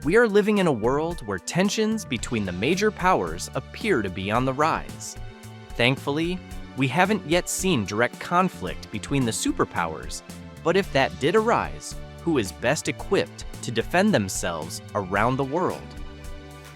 We are living in a world where tensions between the major powers appear to be on the rise. Thankfully, we haven't yet seen direct conflict between the superpowers, but if that did arise, who is best equipped to defend themselves around the world?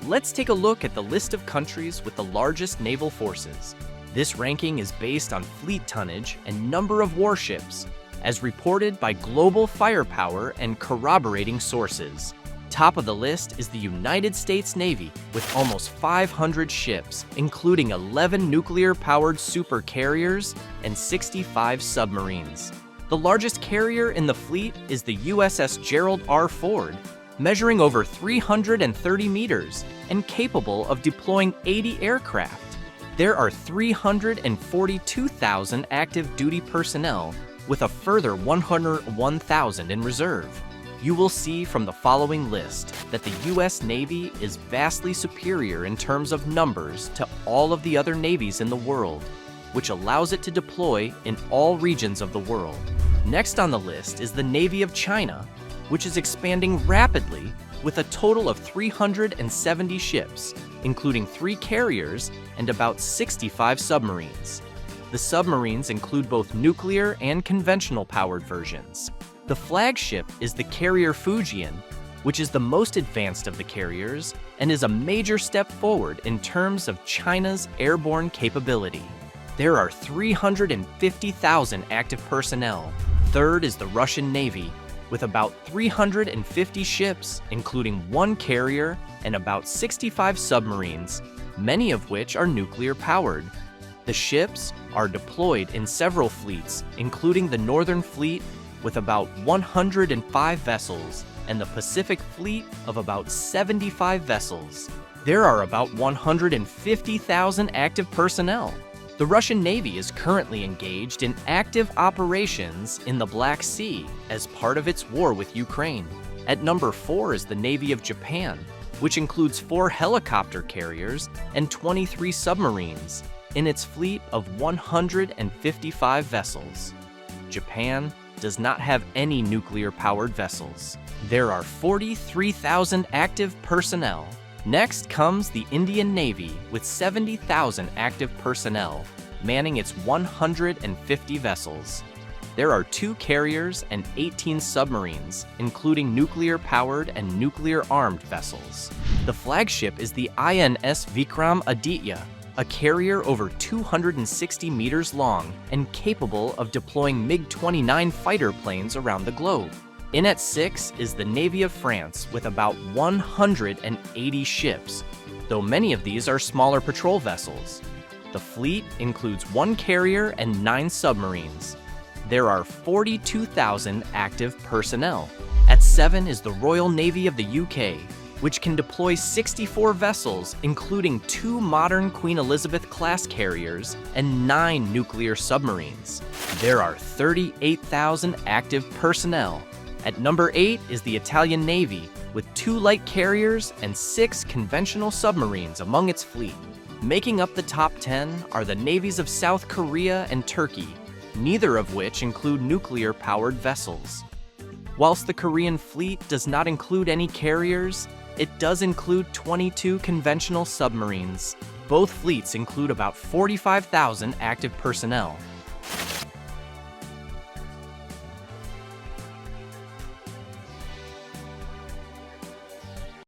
Let's take a look at the list of countries with the largest naval forces. This ranking is based on fleet tonnage and number of warships, as reported by Global Firepower and corroborating sources. Top of the list is the United States Navy with almost 500 ships, including 11 nuclear-powered super carriers and 65 submarines. The largest carrier in the fleet is the USS Gerald R. Ford, measuring over 330 meters and capable of deploying 80 aircraft. There are 342,000 active duty personnel, with a further 101,000 in reserve. You will see from the following list that the U.S. Navy is vastly superior in terms of numbers to all of the other navies in the world, which allows it to deploy in all regions of the world. Next on the list is the Navy of China, which is expanding rapidly with a total of 370 ships, including 3 carriers and about 65 submarines. The submarines include both nuclear and conventional powered versions. The flagship is the carrier Fujian, which is the most advanced of the carriers and is a major step forward in terms of China's airborne capability. There are 350,000 active personnel. Third is the Russian Navy, with about 350 ships, including 1 carrier and about 65 submarines, many of which are nuclear-powered. The ships are deployed in several fleets, including the Northern Fleet, with about 105 vessels, and the Pacific Fleet of about 75 vessels. There are about 150,000 active personnel. The Russian Navy is currently engaged in active operations in the Black Sea as part of its war with Ukraine. At number 4 is the Navy of Japan, which includes 4 helicopter carriers and 23 submarines in its fleet of 155 vessels. Japan does not have any nuclear-powered vessels. There are 43,000 active personnel. Next comes the Indian Navy with 70,000 active personnel, manning its 150 vessels. There are 2 carriers and 18 submarines, including nuclear-powered and nuclear-armed vessels. The flagship is the INS Vikram Aditya, a carrier over 260 meters long and capable of deploying MiG-29 fighter planes around the globe. In at 6 is the Navy of France with about 180 ships, though many of these are smaller patrol vessels. The fleet includes 1 carrier and 9 submarines. There are 42,000 active personnel. At 7 is the Royal Navy of the UK, which can deploy 64 vessels, including 2 modern Queen Elizabeth-class carriers and 9 nuclear submarines. There are 38,000 active personnel. At number 8 is the Italian Navy, with 2 light carriers and 6 conventional submarines among its fleet. Making up the top 10 are the navies of South Korea and Turkey, neither of which include nuclear-powered vessels. Whilst the Korean fleet does not include any carriers, it does include 22 conventional submarines. Both fleets include about 45,000 active personnel.